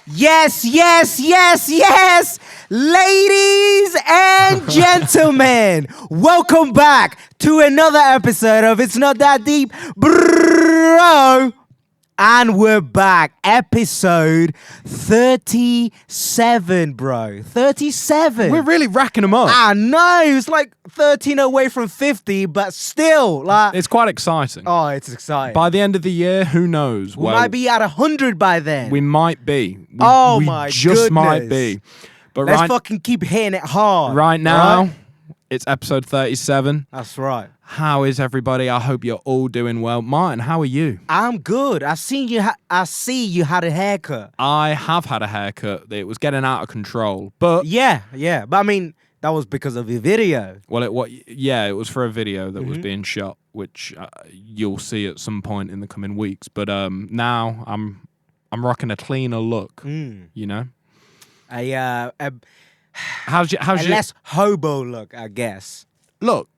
Yes, yes, yes, yes! Ladies and gentlemen, welcome back to another episode of It's Not That Deep, Bro. And we're back. Episode 37, bro. 37. We're really racking them up. I know. It's like 13 away from 50, but still. It's quite exciting. Oh, it's exciting. By the end of the year, who knows? We might be at 100 by then. We might be. We my just goodness. might be. But Let's fucking keep hitting it hard. right now, right? it's episode 37. That's right. How is everybody? I hope you're all doing well. Martin, how are you? I'm good. I see you had a haircut. I have had a haircut. It was getting out of control. But Yeah. But I mean, that was because of your video. well, it was for a video that was being shot, which you'll see at some point in the coming weeks. But now I'm rocking a cleaner look. You know, A how's your less hobo look, I guess. look?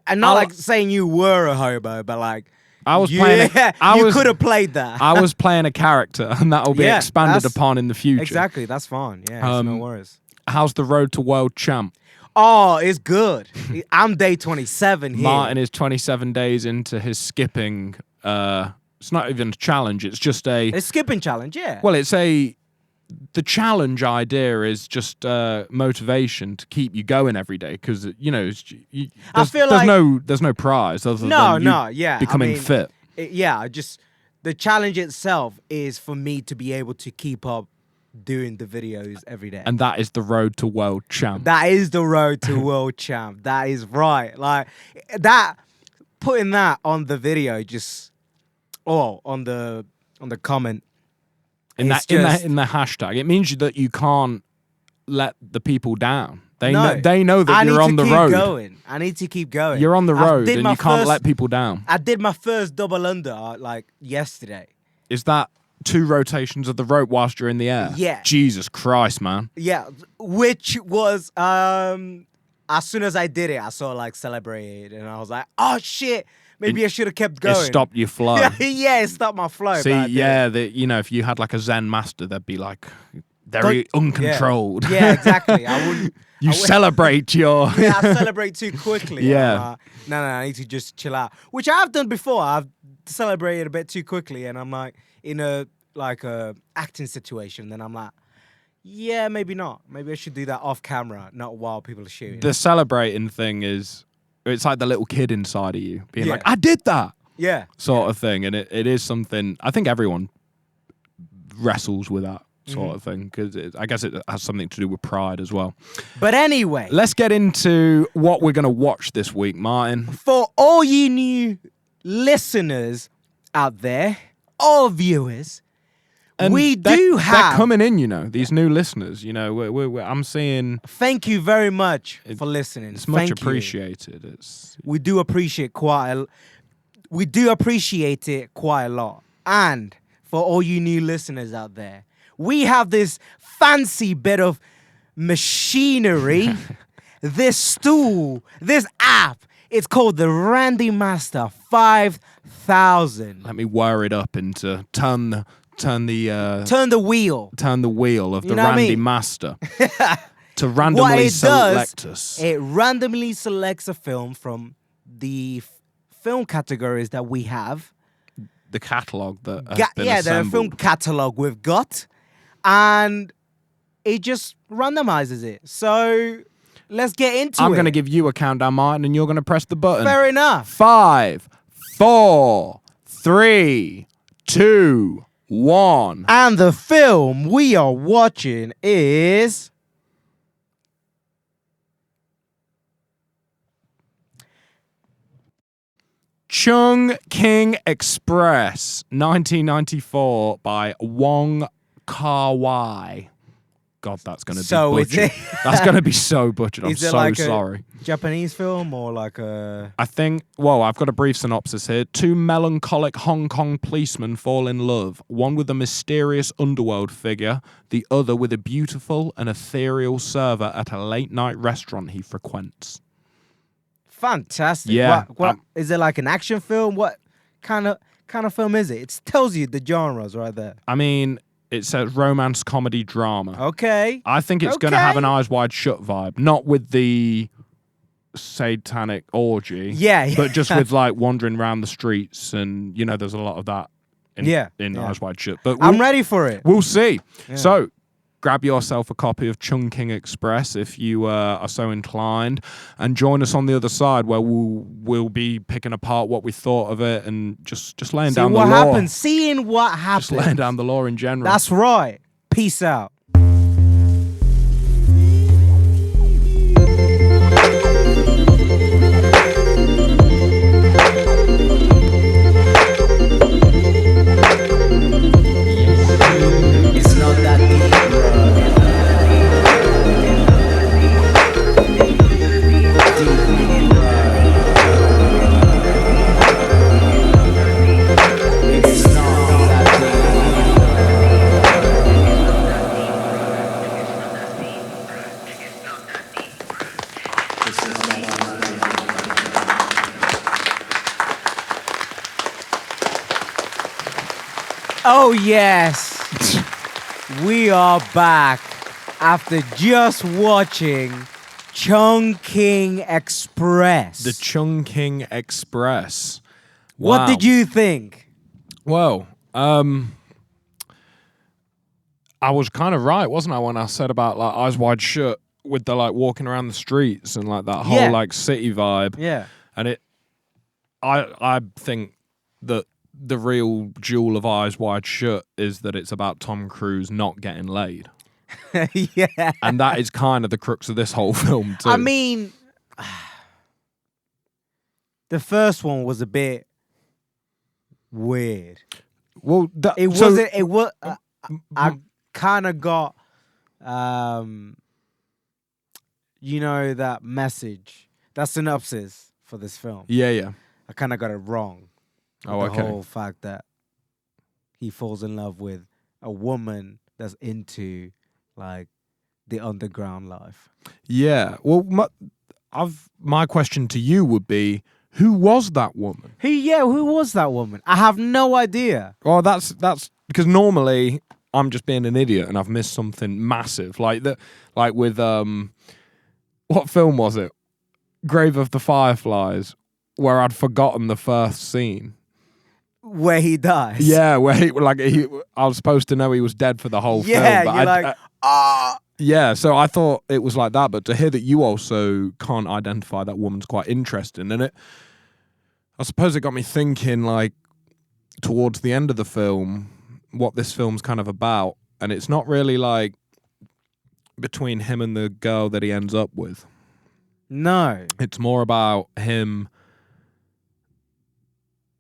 And not like saying you were a hobo, but like I was playing. You could have played that. I was playing a character, and that will be Yeah, expanded that's- upon in the future. Exactly, that's fine. Yeah, it's no worries. How's the road to world champ? Oh, it's good. I'm day 27 here. Martin is 27 days into his skipping. It's not even a challenge. It's just a. It's skipping challenge, yeah. Well, it's a. The challenge idea is just motivation to keep you going every day because I feel like there's no prize other than becoming I mean, fit. The challenge itself is for me to be able to keep up doing the videos every day. And that is the road to world champ. That is the road to world champ. That is right. Like that, putting that on the video, on the comment. In the hashtag, it means that you can't let the people down. They know that you're on the road. I need to keep going. You're on the road and you can't let people down. I did my first double under like yesterday. Is that 2 rotations of the rope whilst you're in the air? Yeah. Jesus Christ, man. Yeah, which was as soon as I did it, I sort of like celebrated and I was like, oh shit. Maybe I should have kept going. It stopped your flow. Yeah, it stopped my flow. See, if you had like a Zen master, they'd be like very uncontrolled. Yeah, exactly. I wouldn't. Celebrate your. Yeah, I celebrate too quickly. Yeah. No, I need to just chill out. Which I've done before. I've celebrated a bit too quickly, and I'm like in a acting situation. Then I'm like, yeah, maybe not. Maybe I should do that off camera, not while people are shooting. The celebrating thing is. It's like the little kid inside of you being like, I did that. Yeah. Sort of thing. And it is something, I think everyone wrestles with that sort of thing because I guess it has something to do with pride as well. But anyway. Let's get into what we're going to watch this week, Martin. For all you new listeners out there, all viewers, and they're coming in, these new listeners, I'm seeing. Thank you very much for listening. It's much appreciated. We do appreciate it quite a lot. And for all you new listeners out there, we have this fancy bit of machinery, this stool, this app. It's called the Randy Master 5000. Let me wire it up into turn the wheel. Turn the wheel of the Randy Master to randomly what it select does, us. It randomly selects a film from the film categories that we have. The catalogue that has been assembled. The film catalogue we've got. And it just randomizes it. So let's get into it. I'm going to give you a countdown, Martin, and you're going to press the button. Fair enough. 5, 4, 3, 2, 1. And the film we are watching is Chungking Express, 1994 by Wong Kar-wai. God, that's going to be butchered. That's going to be so butchered. I'm so sorry. Japanese film or like a... I think, I've got a brief synopsis here. 2 melancholic Hong Kong policemen fall in love, one with a mysterious underworld figure, the other with a beautiful and ethereal server at a late-night restaurant he frequents. Fantastic. Yeah. What is it like an action film? What kind of kind of film is it? It tells you the genres right there. I mean, it says romance, comedy, drama. Okay. I think it's going to have an Okay. Eyes Wide Shut vibe, not with the satanic orgy, Yeah. but just with like wandering around the streets, and there's a lot of that in Yeah. Eyes Wide Shut. But I'm ready for it. We'll see. Yeah. So, grab yourself a copy of Chungking Express if you are so inclined, and join us on the other side where we'll be picking apart what we thought of it and just laying down the law. Seeing what happens. Seeing what happens. Just laying down the law in general. That's right. Peace out. It's not that deep, Oh yes, we are back after just watching Chungking Express. The Chungking Express. What Wow. did you think? Well, I was kind of right, wasn't I, when I said about like Eyes Wide Shut with the like walking around the streets and like that whole Yeah. like city vibe. Yeah. And I think that the real jewel of Eyes Wide Shut is that it's about Tom Cruise not getting laid. Yeah. And that is kind of the crux of this whole film too. I mean, the first one was a bit weird. well, It wasn't. It was. I kind of got, that message, that synopsis for this film. Yeah. I kind of got it wrong. Oh, The okay. whole fact that he falls in love with a woman that's into like the underground life. Yeah. Well, my question to you would be, who was that woman? Who was that woman? I have no idea. Well, that's because normally I'm just being an idiot and I've missed something massive, like that, like with what film was it? Grave of the Fireflies, where I'd forgotten the first scene. Where he dies. Yeah, where I was supposed to know he was dead for the whole film. Yeah, but you're like, yeah, so I thought it was like that, but to hear that you also can't identify that woman's quite interesting, and I suppose it got me thinking, like, towards the end of the film, what this film's kind of about, and it's not really like between him and the girl that he ends up with. No. It's more about him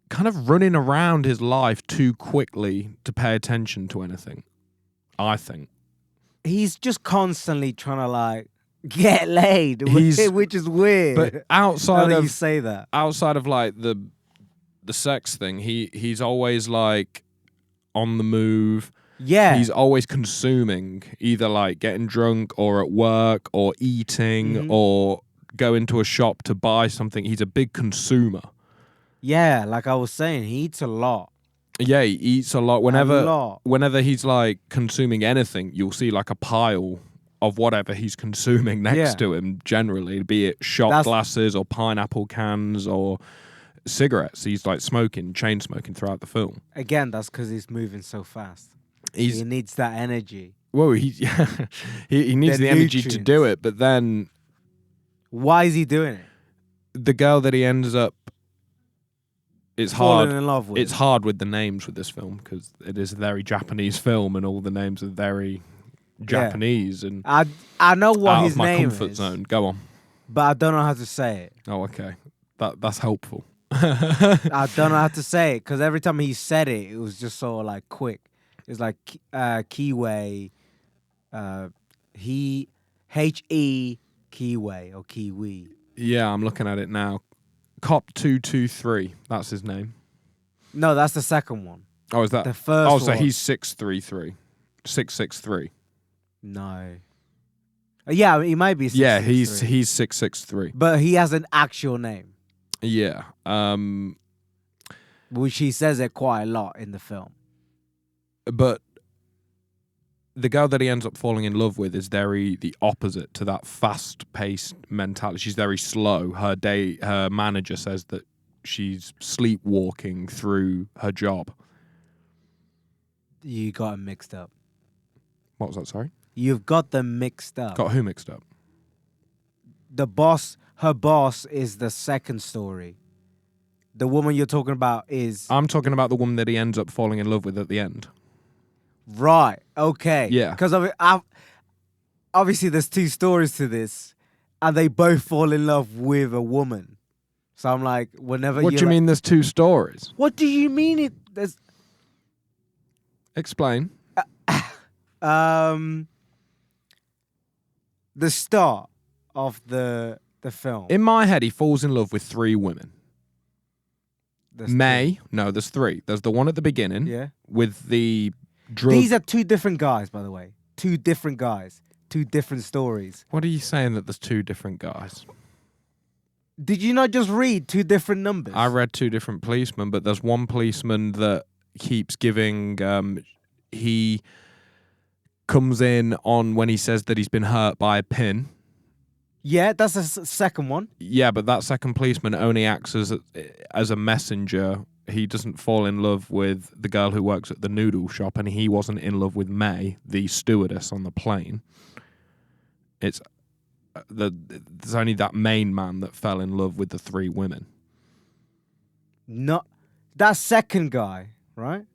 kind of running around his life too quickly to pay attention to anything, I think. He's just constantly trying to like get laid, which is weird. But outside now that of you say that, like the sex thing, he's always like on the move. yeah, He's always consuming, either like getting drunk or at work or eating or going to a shop to buy something. He's a big consumer. yeah. Like I was saying, he eats a lot. Yeah, he eats a lot. Whenever he's like consuming anything, you'll see like a pile of whatever he's consuming next to him, generally, be it shot glasses or pineapple cans or cigarettes. He's like chain smoking throughout the film. Again, that's because he's moving so fast. He needs that energy. Well, he needs the energy to do it, but then why is he doing it? the girl that he ends up, it's Falling hard. in love with. It's hard with the names with this film because it is a very Japanese film and all the names are very Japanese and I know what out his of my name comfort is, zone. Go on. but I don't know how to say it. Oh, okay. That's helpful. I don't know how to say it because every time he said it, it was just sort of like quick. It's like Kiwi, He Kiwi or Kiwi. Yeah, I'm looking at it now. Cop 223. That's his name. No, that's the second one. Oh, is that The first Oh, so one. he's 633. 663. No. Yeah, he might be. Yeah, 663. he's 663. But he has an actual name. Yeah. Which he says it quite a lot in the film. But the girl that he ends up falling in love with is the opposite to that fast-paced mentality. She's very slow. Her manager says that she's sleepwalking through her job. You got them mixed up. What was that, sorry? You've got them mixed up. Got who mixed up? Her boss is the second story. The woman you're talking about is... I'm talking about the woman that he ends up falling in love with at the end. Right, okay. Yeah. Because obviously there's two stories to this, and they both fall in love with a woman. So I'm like, whenever What do you mean there's two stories? What do you mean there's... Explain. The start of the film. In my head, he falls in love with three women. There's There's three. There's the one at the beginning Yeah. with the drug. These are two different guys, by the way. Two different guys. Two different stories. What are you saying that there's two different guys? Did you not just read two different numbers? I read two different policemen, but there's one policeman that keeps giving... he comes in on when he says that he's been hurt by a pin. Yeah, that's the second one. Yeah, but that second policeman only acts as a messenger. He doesn't fall in love with the girl who works at the noodle shop, and he wasn't in love with May, the stewardess on the plane. There's only that main man that fell in love with the three women. No, that second guy, right?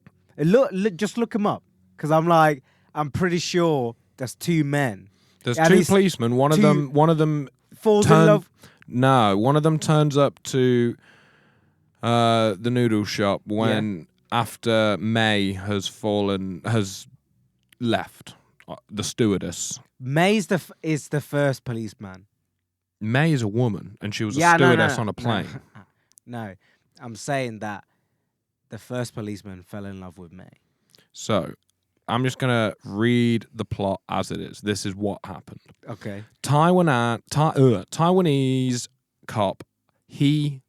Just look him up, because I'm pretty sure there's two men. There's And two he's policemen. One of them falls in love. No, one of them turns up to the noodle shop when after May has left, the stewardess. May is the first policeman. May is a woman, and she was a stewardess on a plane. No, I'm saying that the first policeman fell in love with May. So, I'm just going to read the plot as it is. This is what happened. Okay. Taiwanese cop Q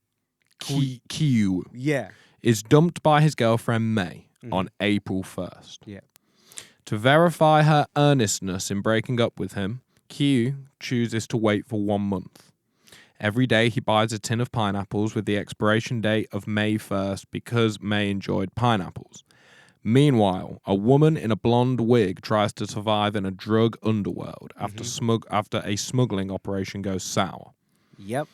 Yeah. is dumped by his girlfriend May on April 1st. Yeah. To verify her earnestness in breaking up with him, Q chooses to wait for 1 month. Every day he buys a tin of pineapples with the expiration date of May 1st because May enjoyed pineapples. Meanwhile, a woman in a blonde wig tries to survive in a drug underworld after a smuggling operation goes sour. Yep.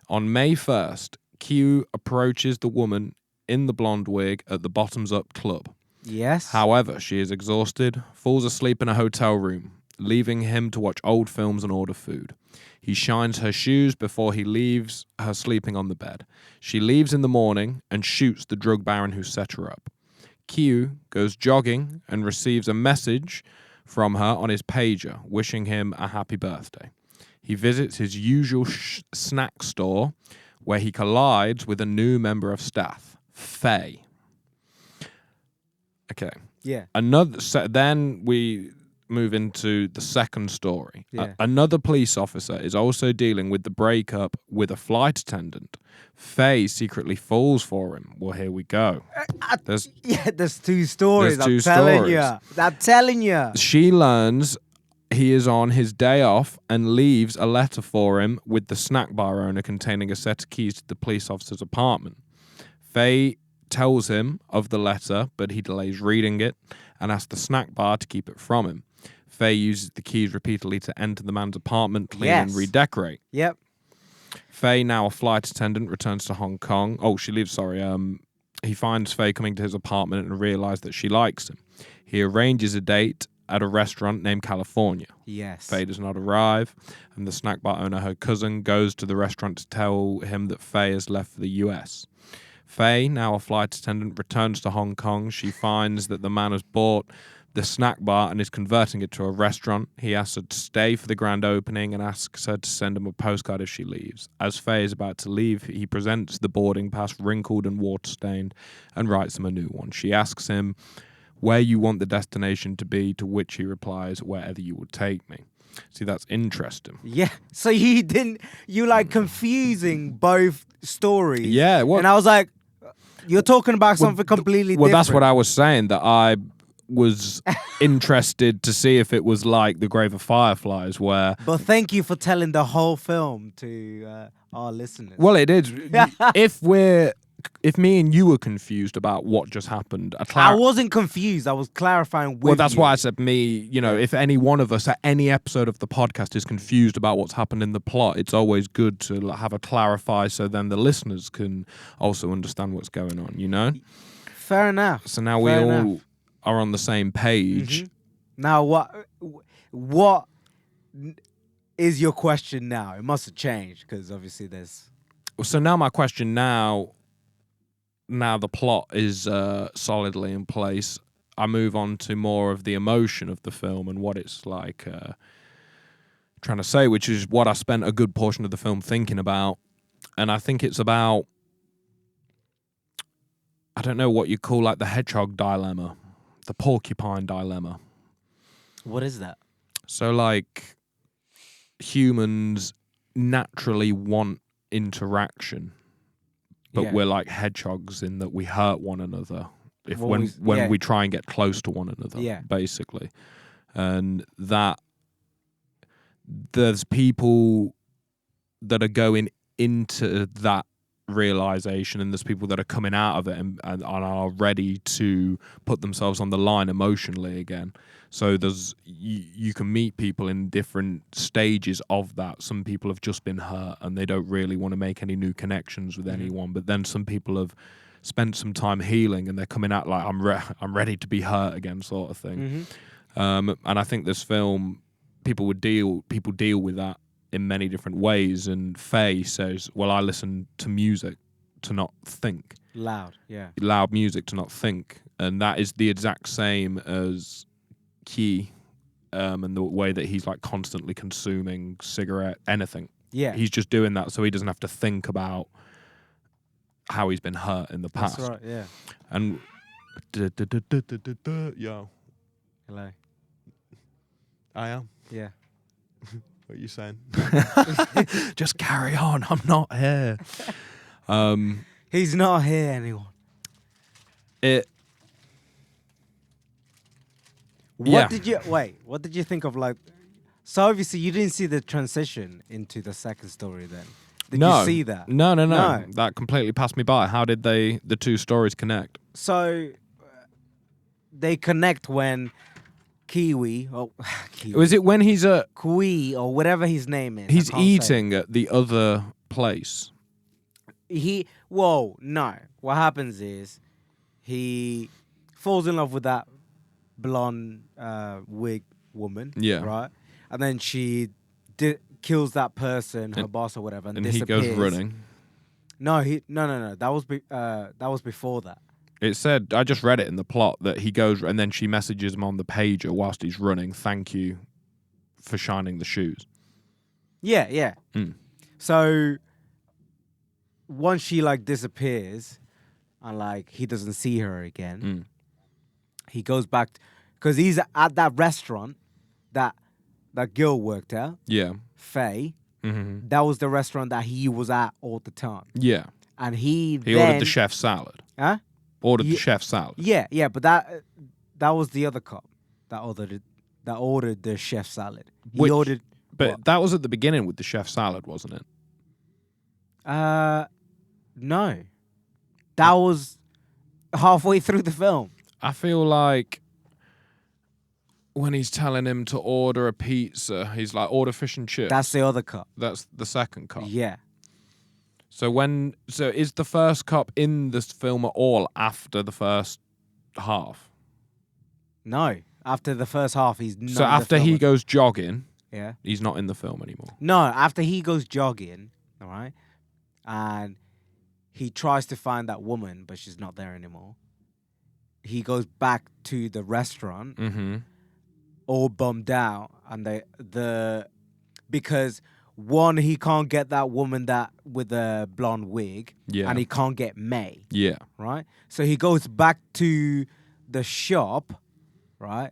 On May 1st, Q approaches the woman in the blonde wig at the Bottoms Up Club. Yes. However, she is exhausted, falls asleep in a hotel room, leaving him to watch old films and order food. He shines her shoes before he leaves her sleeping on the bed. She leaves in the morning and shoots the drug baron who set her up. Q goes jogging and receives a message from her on his pager, wishing him a happy birthday. He visits his usual snack store, where he collides with a new member of staff, Faye. Okay. Yeah. Then we move into the second story. Yeah. Another police officer is also dealing with the breakup with a flight attendant. Faye secretly falls for him. Well, here we go. There's two stories. There's two I'm telling you. She learns he is on his day off and leaves a letter for him with the snack bar owner containing a set of keys to the police officer's apartment. Faye tells him of the letter, but he delays reading it and asks the snack bar to keep it from him. Faye uses the keys repeatedly to enter the man's apartment, clean and redecorate. Yep. Faye, now a flight attendant, returns to Hong Kong. Oh, she leaves, sorry. He finds Faye coming to his apartment and realizes that she likes him. He arranges a date at a restaurant named California. Yes. Faye does not arrive, and the snack bar owner, her cousin, goes to the restaurant to tell him that Faye has left for the US. Faye, now a flight attendant, returns to Hong Kong. She finds that the man has bought the snack bar and is converting it to a restaurant. He asks her to stay for the grand opening and asks her to send him a postcard if she leaves. As Faye is about to leave, he presents the boarding pass, wrinkled and water-stained, and writes him a new one. She asks him where you want the destination to be, to which he replies, wherever you would take me. See, that's interesting. Yeah. So you like confusing both stories. Yeah. What? And I was like, You're talking about something completely Well, different. that's what I was saying, that I was interested to see if it was like The Grave of Fireflies, where... But thank you for telling the whole film to our listeners. Well, it is. If me and you were confused about what just happened... I wasn't confused. I was clarifying with Well, that's you. why I said if any one of us at any episode of the podcast is confused about what's happened in the plot, it's always good to have a clarify so then the listeners can also understand what's going on, you know? Fair enough. So now we all are on the same page. Now, what is your question now? It must have changed because obviously there's... So now my question now the plot is solidly in place, I move on to more of the emotion of the film and what it's like trying to say, which is what I spent a good portion of the film thinking about. And I think it's about, I don't know what you call like the hedgehog dilemma, the porcupine dilemma. What is that? So like humans naturally want interaction, but we're like hedgehogs in that we hurt one another when we try and get close to one another, basically. And that there's people that are going into that realization, and there's people that are coming out of it and are ready to put themselves on the line emotionally again. So there's you can meet people in different stages of that. Some people have just been hurt and they don't really want to make any new connections with anyone, but then some people have spent some time healing and they're coming out like I'm ready to be hurt again, sort of thing. And I think this film, people deal with that in many different ways. And Faye says, well, I listen to music to not think. Loud music to not think. And that is the exact same as Key, and the way that he's like constantly consuming cigarette, anything. Yeah. He's just doing that so he doesn't have to think about how he's been hurt in the past. That's right, yeah. And yo. Hello. I am. Yeah. What are you saying? Just carry on. I'm not here. He's not here, anyone. What did you think of like... So obviously you didn't see the transition into the second story then. Did you see that? No. That completely passed me by. How did the two stories connect? So they connect when Kiwi. Was it when he's at... Kui or whatever his name is. He's eating at the other place. No. What happens is he falls in love with that blonde wig woman. Yeah. Right? And then she kills that person, her boss or whatever, and disappears. He goes running. No. That was before that. It said, I just read it in the plot, that he goes and then she messages him on the pager whilst he's running, thank you for shining the shoes. Yeah. So once she like disappears and like he doesn't see her again, he goes back because he's at that restaurant that girl worked at. Yeah. Faye. Mm-hmm. That was the restaurant that he was at all the time. Yeah. And he ordered the chef's salad. Huh? Ordered the chef's salad. Yeah, but that was the other cop that ordered the chef's salad. But what? That was at the beginning with the chef's salad, wasn't it? No. That was halfway through the film. I feel like when he's telling him to order a pizza, he's like, order fish and chips. That's the other cop. That's the second cop. Yeah. So is the first cop in this film at all after the first half? No. After the first half, he's not. So after he goes jogging, yeah, he's not in the film anymore. No, after he goes jogging, all right, and he tries to find that woman, but she's not there anymore. He goes back to the restaurant, all bummed out, and because one, he can't get that woman with the blonde wig, and he can't get May, right. So he goes back to the shop, right,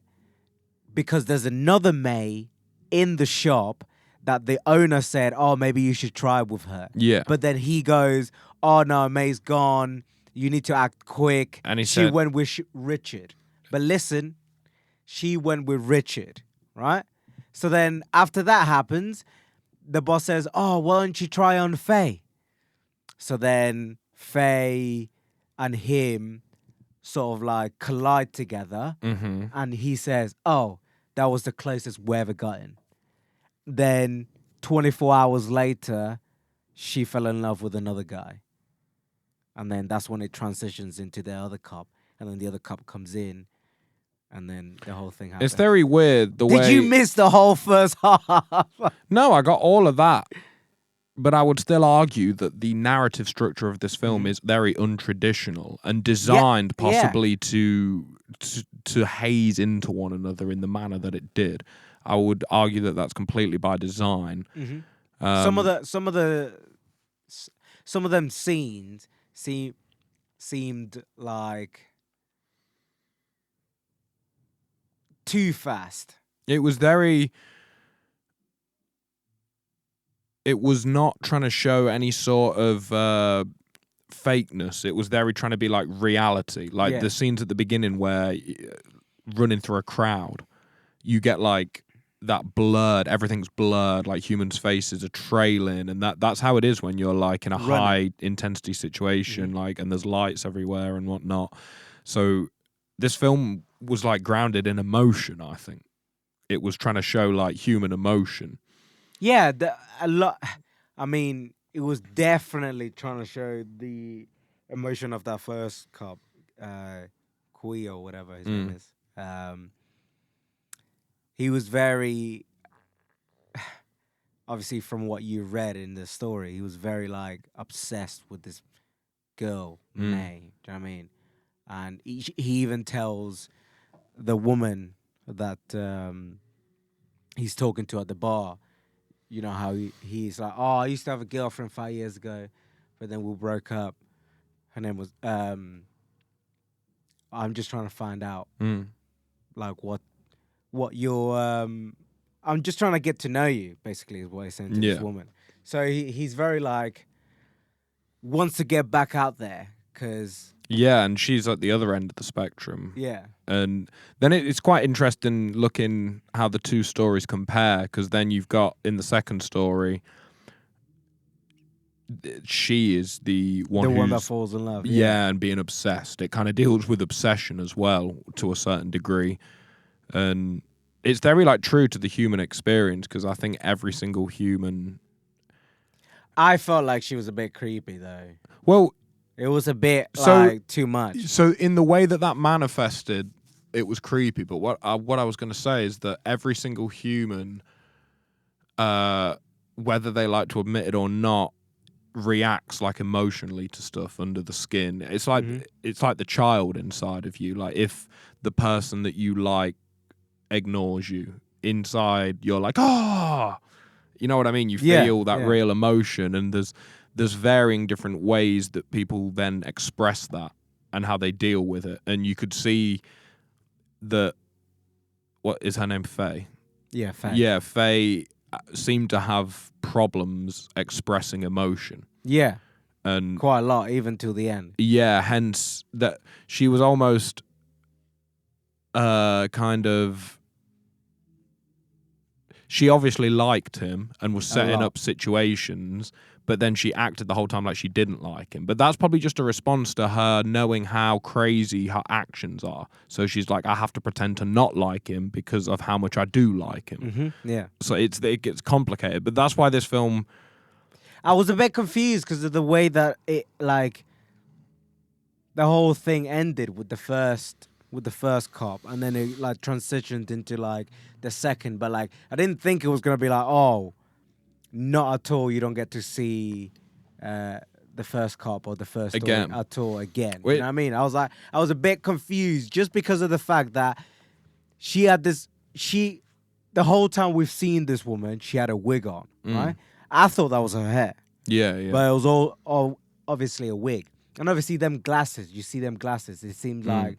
because there's another May in the shop that the owner said, oh, maybe you should try with her. Yeah. But then he goes, oh no, May's gone. You need to act quick. And he she said- went with Richard. But listen, she went with Richard, right? So then after that happens, the boss says, oh, why don't you try on Faye? So then Faye and him sort of like collide together. Mm-hmm. And he says, oh, that was the closest we ever gotten. Then 24 hours later, she fell in love with another guy. And then that's when it transitions into the other cop. And then the other cop comes in. And then the whole thing happens. It's very weird the way... Did you miss the whole first half? No, I got all of that. But I would still argue that the narrative structure of this film is very untraditional and designed possibly to haze into one another in the manner that it did. I would argue that that's completely by design. Mm-hmm. Some of them scenes seemed like too fast. It was very... It was not trying to show any sort of fakeness. It was very trying to be like reality. Like the scenes at the beginning where running through a crowd, you get like that blurred, everything's blurred, like humans' faces are trailing, and that's how it is when you're like in a high intensity situation, like, and there's lights everywhere and whatnot. So this film was like grounded in emotion, I think. It was trying to show like human emotion. Yeah, a lot. I mean, it was definitely trying to show the emotion of that first cop, Kui or whatever his name is. He was very, obviously from what you read in the story, he was very like obsessed with this girl, May. Do you know what I mean? And he even tells the woman that he's talking to at the bar, you know, how he's like, oh, I used to have a girlfriend 5 years ago, but then we broke up. Her name was, I'm just trying to find out, like, what your, I'm just trying to get to know you, basically, is what he's saying to this woman. So he's very, like, wants to get back out there, because... Yeah, and she's at the other end of the spectrum. Yeah. And then it's quite interesting looking how the two stories compare, because then you've got, in the second story, she is the one that falls in love. Yeah, and being obsessed. It kind of deals with obsession as well, to a certain degree. And it's very, like, true to the human experience, because I think every single human... I felt like she was a bit creepy, though. Well... It was a bit, like, too much. So in the way that manifested, it was creepy. But what I was going to say is that every single human, whether they like to admit it or not, reacts like emotionally to stuff under the skin. It's like it's like the child inside of you. Like if the person that you like ignores you, inside you're like, oh, you know what I mean? You feel that real emotion, and there's varying different ways that people then express that and how they deal with it. And you could see that, what is her name? Faye? Yeah, Faye. Yeah, Faye seemed to have problems expressing emotion. Yeah. And quite a lot, even till the end. Yeah, hence that she was almost kind of... She obviously liked him and was setting up situations, but then she acted the whole time like she didn't like him. But that's probably just a response to her knowing how crazy her actions are. So she's like, I have to pretend to not like him because of how much I do like him. Yeah. So it gets complicated. But that's why this film... I was a bit confused because of the way that it, like, the whole thing ended with the first cop, and then it, like, transitioned into, like, the second. But, like, I didn't think it was gonna be like, oh, not at all, you don't get to see the first cop or the first story again at all again. Wait. You know what I mean? I was a bit confused just because of the fact that she had this, the whole time we've seen this woman, she had a wig on, right? I thought that was her hair. Yeah. But it was all obviously a wig. And obviously them glasses, you see them glasses, it seems like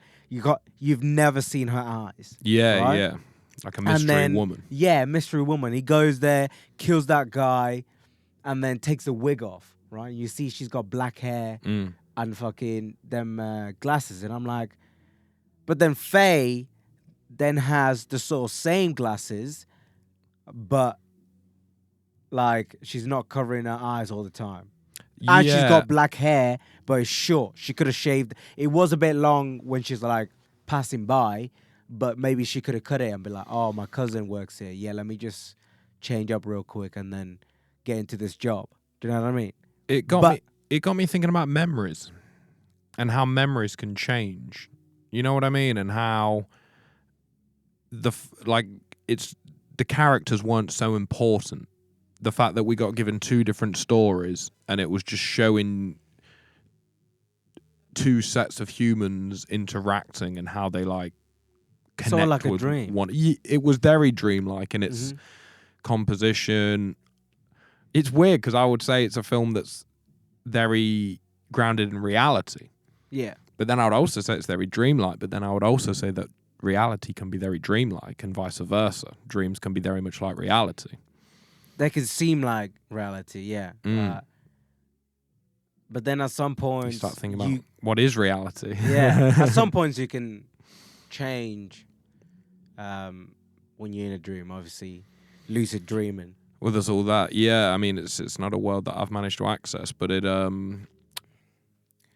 you've never seen her eyes. Yeah, right? yeah. Like a mystery woman. Yeah, mystery woman. He goes there, kills that guy, and then takes the wig off, right? You see she's got black hair, and fucking them glasses, and I'm like, but then Faye then has the sort of same glasses, but like she's not covering her eyes all the time. And she's Yeah, got black hair, but it's short. She could have shaved. It was a bit long when she's like passing by, but maybe she could have cut it and be like, "Oh, my cousin works here. Yeah, let me just change up real quick and then get into this job." Do you know what I mean? it got But me. It got me thinking about memories and how memories can change. You know what I mean? And how it's the characters weren't so important. The fact that we got given two different stories and it was just showing two sets of humans interacting and how they like sort of connect like a with dream. one. It was very dreamlike in its composition. It's weird because I would say it's a film that's very grounded in reality. Yeah. But then I would also say it's very dreamlike. But then I would also say that reality can be very dreamlike and vice versa. Dreams can be very much like reality. They can seem like reality, yeah. But then at some point, You start thinking about what is reality. yeah, at some points you can change when you're in a dream. Obviously, lucid dreaming. Well, there's all that. Yeah, I mean, it's not a world that I've managed to access, but it and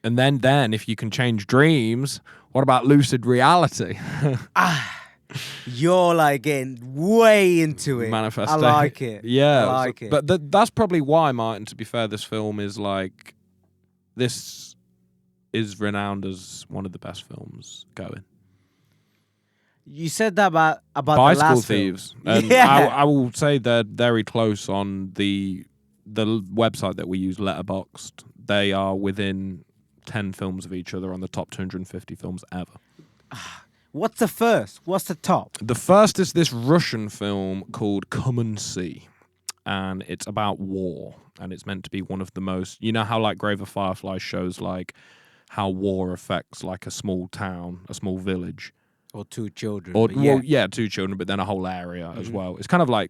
then if you can change dreams, what about lucid reality? You're like getting way into it. Manifestation. I like it. Yeah, I like it. But that's probably why, Martin. To be fair, this film is like this is renowned as one of the best films going. You said that about Bicycle the last Thieves. film. And Yeah. I will say they're very close on the website that we use, Letterboxd. They are within 10 films of each other on the top 250 films ever. What's the first? What's the top? The first is this Russian film called Come and See, and it's about war, and it's meant to be one of the most, you know how like Grave of Fireflies shows like how war affects like a small town, a small village. Or two children. Or, but yeah. well, yeah, two children, but then a whole area as well. It's kind of like,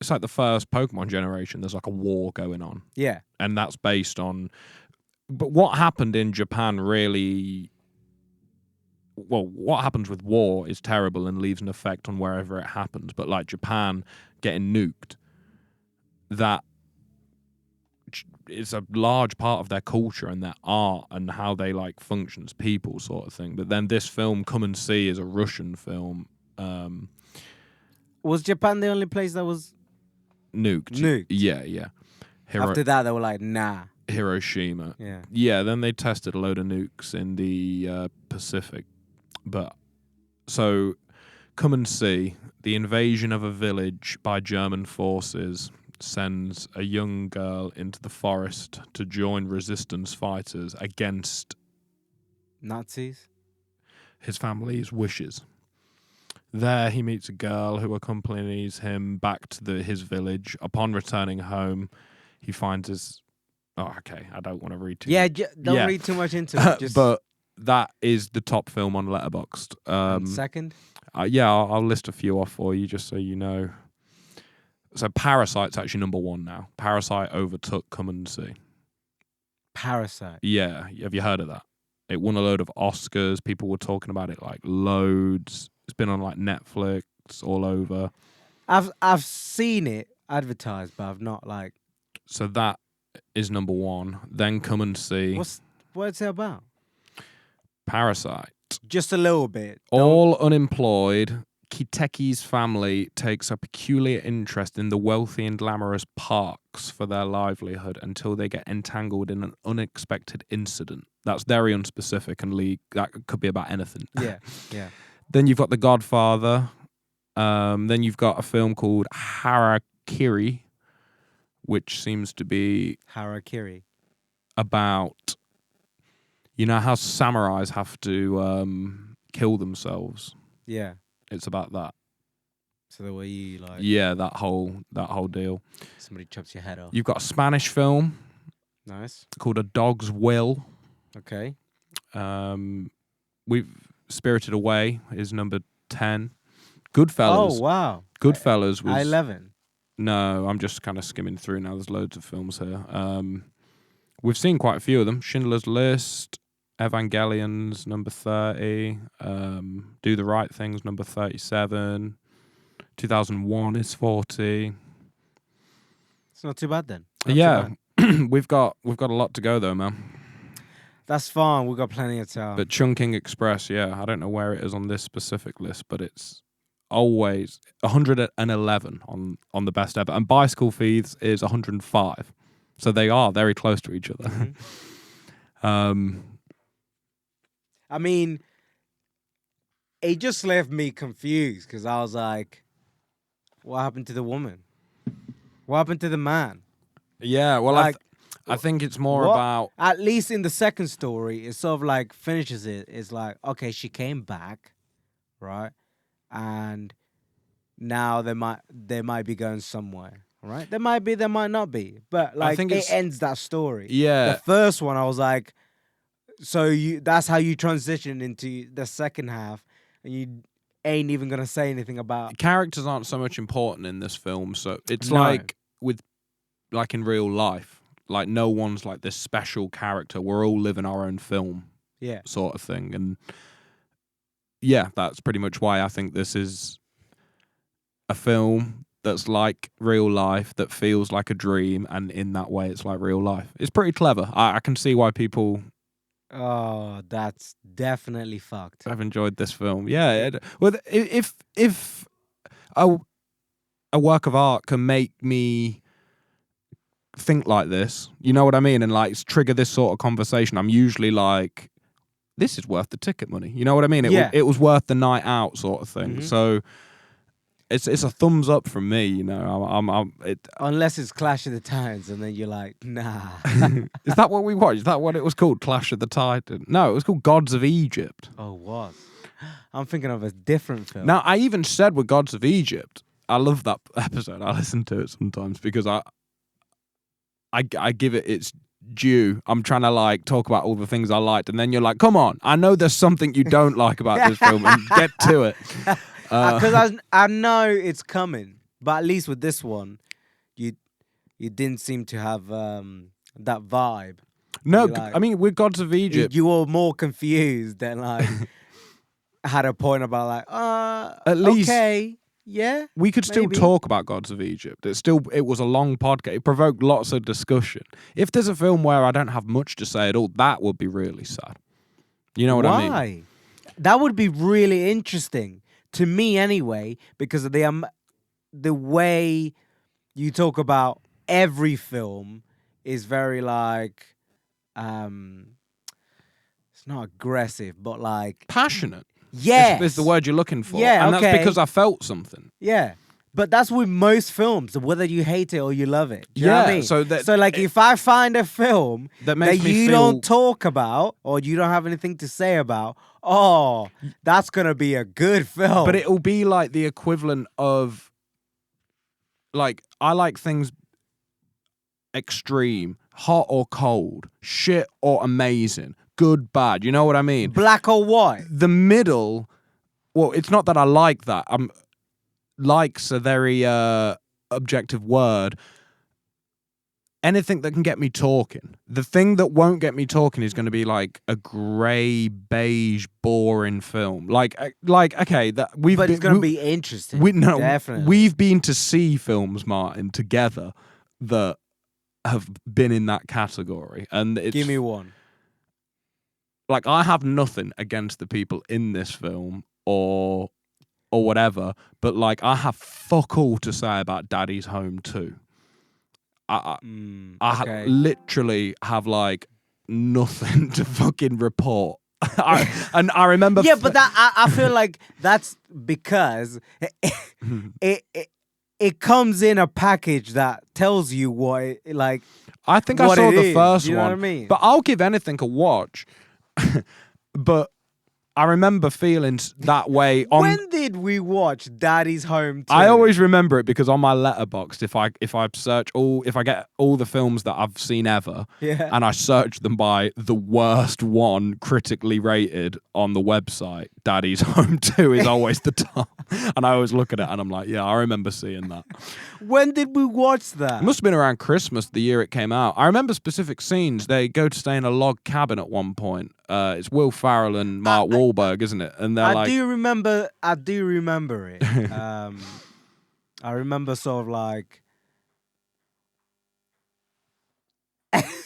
it's like the first Pokemon generation. There's like a war going on. Yeah. And that's based on, but what happened in Japan really, well, what happens with war is terrible and leaves an effect on wherever it happens. But like Japan getting nuked, that is a large part of their culture and their art and how they like function as people, sort of thing. But then this film, Come and See, is a Russian film. Was Japan the only place that was Nuked. Nuked? Yeah. After that, they were like, nah. Hiroshima. Yeah. Yeah, then they tested a load of nukes in the Pacific. But so, Come and See, the invasion of a village by German forces sends a young girl into the forest to join resistance fighters against Nazis? his family's wishes. There he meets a girl who accompanies him back to his village. Upon returning home, he finds his... Oh, okay, I don't want to read too much. Don't read too much into it. Just But that is the top film on Letterboxd. second? I'll list a few off for you just so you know. So Parasite's actually number one now. Parasite overtook Come and See. Parasite. Yeah, have you heard of that? It won a load of Oscars. People were talking about it like loads. It's been on like Netflix, all over. I've seen it advertised, but I've not like. So that is number one. Then Come and See. What's it about? Parasite. Just a little bit. All unemployed, Kiteki's family takes a peculiar interest in the wealthy and glamorous parks for their livelihood until they get entangled in an unexpected incident. That's very unspecific and that could be about anything. Yeah. Then you've got The Godfather. Then you've got a film called Harakiri, which seems to be Harakiri. about, you know how samurais have to kill themselves. Yeah. It's about that. So the way you like. Yeah, that whole deal. Somebody chops your head off. You've got a Spanish film Nice. called A Dog's Will. Okay. We've Spirited Away is number 10. Goodfellas. Oh wow. Goodfellas was 11. No, I'm just kind of skimming through now. There's loads of films here. We've seen quite a few of them. Schindler's List, Evangelion's number 30, Do the Right Thing's number 37, 2001 is 40. It's not too bad then. Not too Yeah, bad. we've got a lot to go though, man. That's fine. We've got plenty of time. But Chungking Express, yeah, I don't know where it is on this specific list, but it's always 111 on the best ever. And Bicycle Thieves is 105. So they are very close to each other. Mm-hmm. I mean, it just left me confused because I was like, what happened to the woman? What happened to the man? Yeah, well, Like, I think it's more what? about... At least in the second story, it sort of like finishes it. It's like, okay, she came back, right? And now they might be going somewhere, right? There might be, there might not be. But like, think it it's- ends that story. Yeah. The first one, I was like, so that's how you transition into the second half, and you ain't even gonna say anything about. Characters aren't so much important in this film, so it's No. like in real life. Like, no one's like this special character. We're all living our own film, Yeah. sort of thing. And yeah, that's pretty much why I think this is a film that's like real life, that feels like a dream, and in that way it's like real life. It's pretty clever. I can see why people Oh, that's definitely fucked. have enjoyed this film. Yeah, if a work of art can make me think like this, you know what I mean, and like trigger this sort of conversation, I'm usually like, this is worth the ticket money. You know what I mean? It was worth the night out, sort of thing. Mhm. So it's a thumbs up from me. You know, Unless it's Clash of the Titans, and then you're like, nah. Is that what we watched? Is that what it was called? Clash of the Titan? No, it was called Gods of Egypt. Oh, what? I'm thinking of a different film. Now, I even said with Gods of Egypt, I love that episode. I listen to it sometimes because I give it its due. I'm trying to like talk about all the things I liked, and then you're like, come on, I know there's something you don't like about this film, and get to it. Because I know it's coming, but at least with this one, you didn't seem to have that vibe. No, Like, I mean, with Gods of Egypt, you were more confused than like had a point about like, At least- okay, yeah. we could still maybe. talk about Gods of Egypt. It was a long podcast. It provoked lots of discussion. If there's a film where I don't have much to say at all, that would be really sad. You know what I mean? Why? That would be really interesting to me, anyway, because of the way you talk about every film is very like, it's not aggressive, but like, Passionate. yes, Is the word you're looking for. Yeah, and okay. that's because I felt something. Yeah. But that's with most films, whether you hate it or you love it. Do you know what I mean? so like, if I find a film that that makes me you feel don't talk about or you don't have anything to say about, oh, that's gonna be a good film. But it'll be like the equivalent of, like, I like things extreme, hot or cold, shit or amazing, good, bad. You know what I mean? black or white. The middle, well, it's not that I like that. Like's a very objective word. Anything that can get me talking. The thing that won't get me talking is going to be like a grey, beige, boring film. Like okay, that we've. But been, it's gonna be interesting. Definitely. We've been to see films, Martin, together that have been in that category, and it's Give me one. like, I have nothing against the people in this film or whatever, but like, I have fuck all to say about Daddy's Home 2. I Okay. literally have like nothing to fucking report. And I remember, Yeah, but that I feel like that's because it comes in a package that tells you what like. I think I what saw it the is, first you know one, what I mean? but I'll give anything a watch. But I remember feeling that way on. When did we watch Daddy's Home 2? I always remember it because on my letterbox, if I get all the films that I've seen ever, Yeah. and I search them by the worst one critically rated on the website, Daddy's Home 2 is always the top. And I always look at it and I'm like, yeah, I remember seeing that. When did we watch that? It must have been around Christmas, the year it came out. I remember specific scenes. They go to stay in a log cabin at one point. It's Will Ferrell and Mark Wahlberg, isn't it? And they're I do remember it. I remember sort of like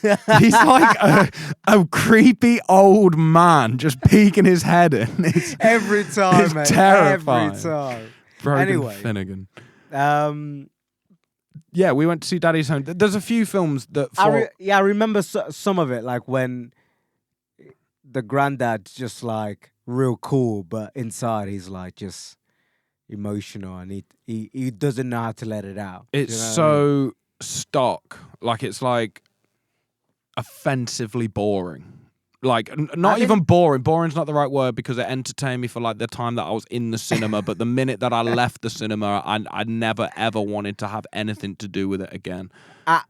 he's like a creepy old man just peeking his head in. It's, every time, it's mate. terrifying. Every time. Brogan Anyway. Finnegan. Yeah, we went to see Daddy's Home. There's a few films that. I remember some of it, like when the granddad's just like real cool, but inside he's like just emotional, and he doesn't know how to let it out. It's you know so stock, like it's like offensively boring. Like not even boring. Boring's not the right word because it entertained me for like the time that I was in the cinema. But the minute that I left the cinema, I never ever wanted to have anything to do with it again. But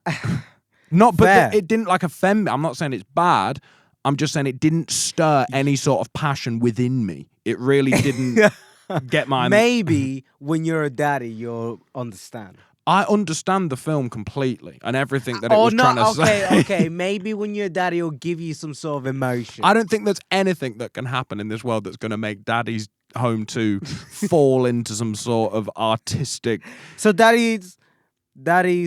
it didn't like offend me. I'm not saying it's bad. I'm just saying it didn't stir any sort of passion within me. It really didn't get my. Maybe when you're a daddy, you'll understand. I understand the film completely and everything that it was trying to say. Okay. Maybe when you're a daddy, it'll give you some sort of emotion. I don't think there's anything that can happen in this world that's going to make Daddy's Home 2 fall into some sort of artistic. So Daddy's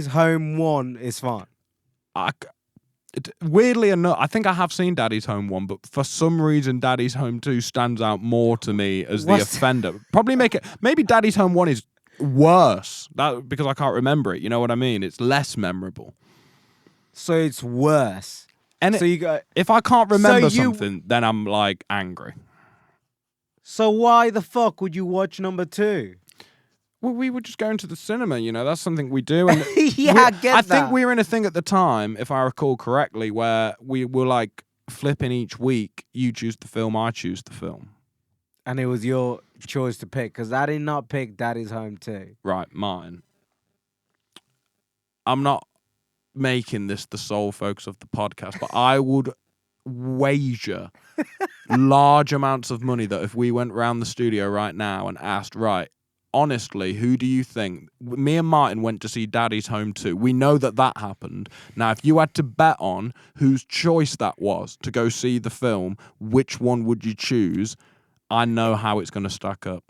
Home 1 is fine. Weirdly enough, I think I have seen Daddy's Home 1, but for some reason Daddy's Home 2 stands out more to me as the offender. Probably maybe Daddy's Home 1 is worse because I can't remember it. You know what I mean? It's less memorable. So it's worse. And so if I can't remember something, then I'm like angry. So why the fuck would you watch number 2? Well, we were just going to the cinema, you know. That's something we do. And I get that. I think we were in a thing at the time, if I recall correctly, where we were like flipping each week. You choose the film, I choose the film. And it was your choice to pick, because I did not pick Daddy's Home 2. Right, mine. I'm not making this the sole focus of the podcast, but I would wager large amounts of money that if we went round the studio right now and asked, right, honestly, who do you think? Me and Martin went to see Daddy's Home 2. We know that happened. Now, if you had to bet on whose choice that was to go see the film, which one would you choose? I know how it's going to stack up.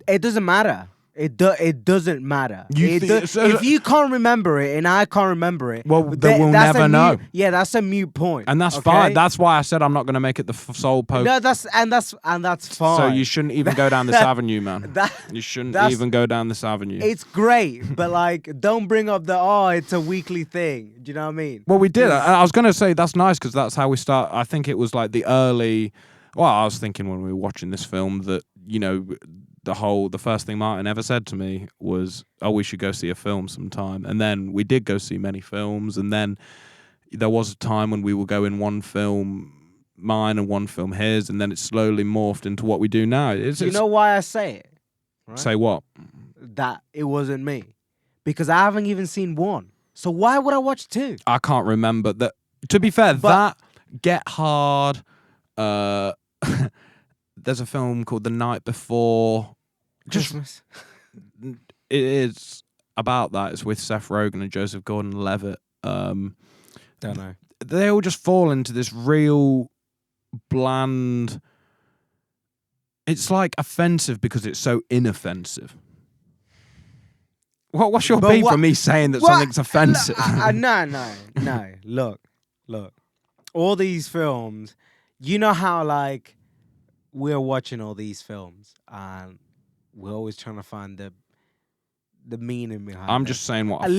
It doesn't matter. It doesn't matter. If you can't remember it and I can't remember it, well, then we'll never know. That's a mute point, and that's fine. That's why I said I'm not going to make it the sole post. No, that's fine. So you shouldn't even go down this avenue, man. You shouldn't even go down this avenue. It's great, but like, don't bring up it's a weekly thing. Do you know what I mean? Well, we did. I was going to say that's nice because that's how we start. I think it was like the early. Well, I was thinking when we were watching this film that, you know, the first thing Martin ever said to me was, oh, we should go see a film sometime. And then we did go see many films. And then there was a time when we would go in one film mine and one film his. And then it slowly morphed into what we do now. You know why I say it? Right? Say what? That it wasn't me. Because I haven't even seen 1. So why would I watch 2? I can't remember. That. To be fair, that Get Hard... there's a film called The Night Before Christmas. It is about that. It's with Seth Rogen and Joseph Gordon-Levitt. Don't know. They all just fall into this real bland. It's like offensive because it's so inoffensive. What's your beef from me saying that something's offensive? No. Look. All these films, you know how like we're watching all these films and we're always trying to find the meaning behind it. I'm just saying what I feel.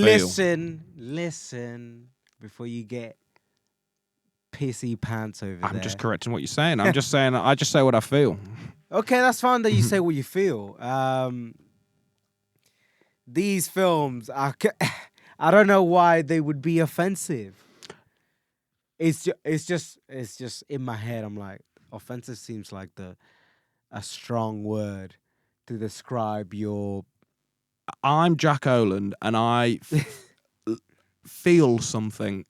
Listen before you get pissy pants over there. I'm just correcting what you're saying. I'm just saying, I just say what I feel. Okay, that's fine that you say what you feel. These films, I don't know why they would be offensive. It's just in my head. I'm like, offensive seems like a strong word to describe your. I'm Jack Oland, and I feel something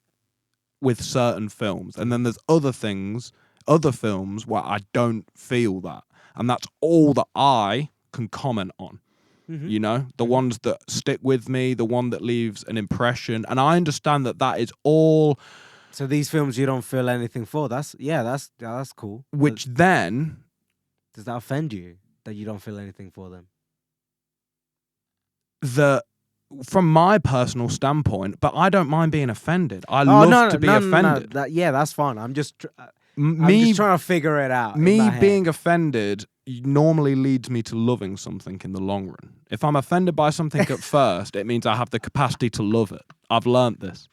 with certain films, and then there's other films where I don't feel that. and that's all that I can comment on. You know, the ones that stick with me, the one that leaves an impression, and I understand that that is all. So these films you don't feel anything for. That's cool. Which then Does that offend you that you don't feel anything for them? From my personal standpoint, but I don't mind being offended. I love to be offended. No, that's fine. I'm just Me trying to figure it out. Me being offended normally leads me to loving something in the long run. If I'm offended by something at first, it means I have the capacity to love it. I've learnt this.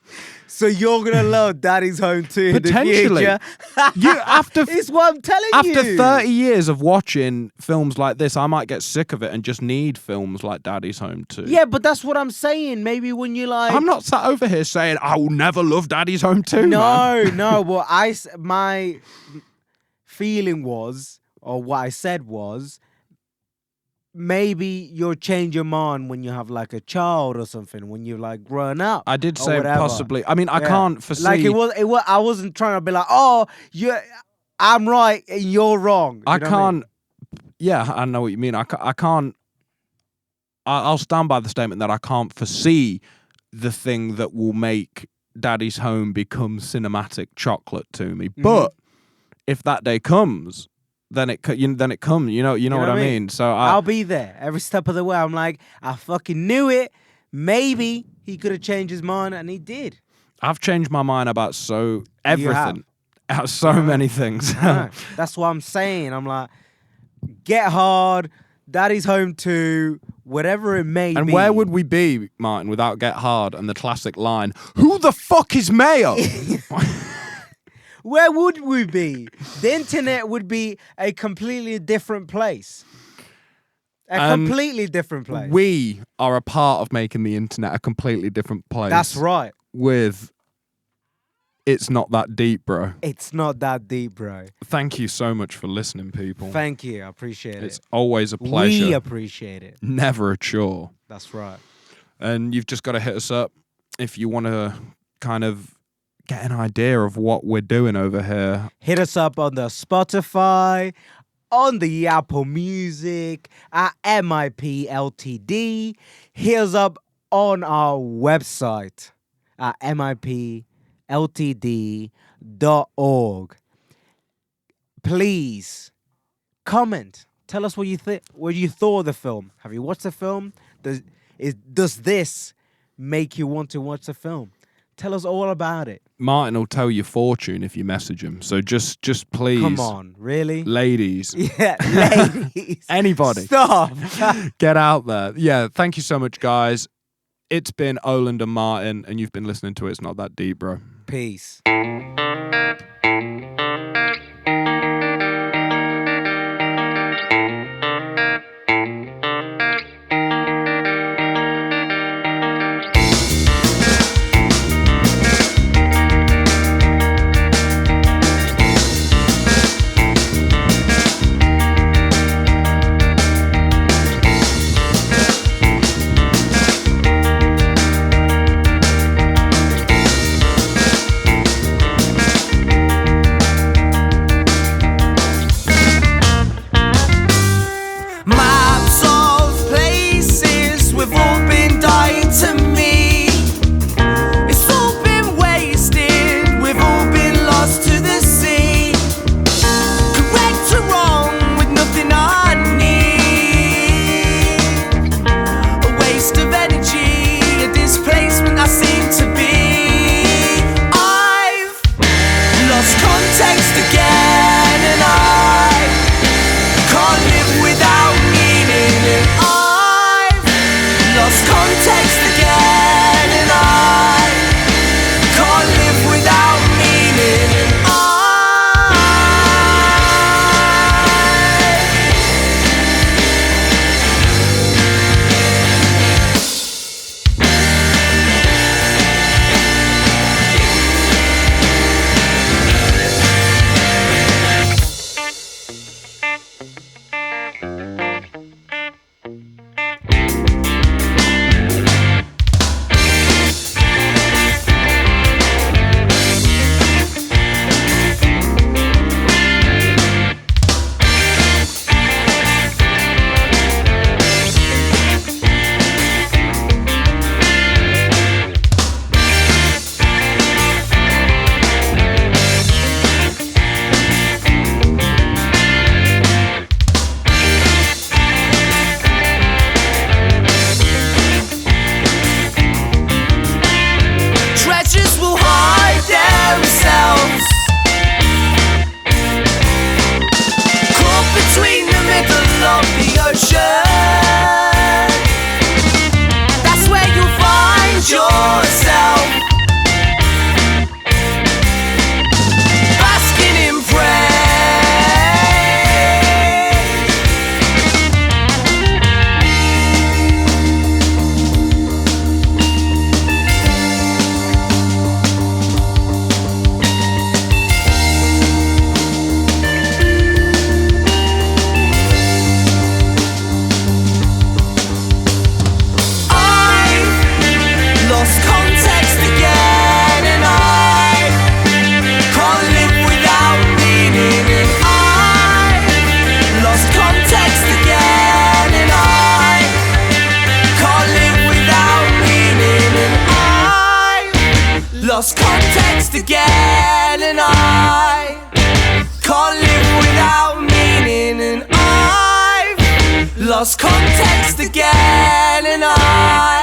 So you're gonna love Daddy's Home too. Potentially. In the future. It's what I'm telling you. After 30 years of watching films like this, I might get sick of it and just need films like Daddy's Home too. Yeah, but that's what I'm saying. Maybe when you like, I'm not sat over here saying I will never love Daddy's Home too. No. Well, my feeling was, or what I said was, maybe you'll change your mind when you have like a child or something, when you're like grown up. I did say possibly. I mean, I can't foresee. Like it was. I wasn't trying to be like, oh, I'm right and you're wrong. I can't. Yeah, I know what you mean. I can't. I'll stand by the statement that I can't foresee the thing that will make Daddy's Home become cinematic chocolate to me. But if that day comes, then it comes. You know what I mean. So I'll be there every step of the way. I'm like, I fucking knew it. Maybe he could have changed his mind, and he did. I've changed my mind about everything, so many things. That's what I'm saying. I'm like, Get Hard, Daddy's Home 2, whatever it may be. And where would we be, Martin, without Get Hard and the classic line, "Who the fuck is Mayo?" Where would we be? The internet would be a completely different place. Completely different place. We are a part of making the internet a completely different place. That's right. With It's Not That Deep, bro. It's not that deep, bro. Thank you so much for listening, people. Thank you. I appreciate it. It's always a pleasure. We appreciate it. Never a chore. That's right. And you've just got to hit us up if you want to kind of get an idea of what we're doing over here. Hit us up on the Spotify, on the Apple Music, at MIP Ltd. Hit us up on our website at mipltd.org. Please comment. Tell us what you think. What you thought of the film. Have you watched the film? Does this make you want to watch the film? Tell us all about it. Martin will tell your fortune if you message him. So just please. Come on, really? Ladies. Yeah, ladies. Anybody. Stop. Get out there. Yeah, thank you so much, guys. It's been Oland and Martin, and you've been listening to It's Not That Deep, bro. Peace. lost context again, and I can't live without meaning, and I've lost context again, and I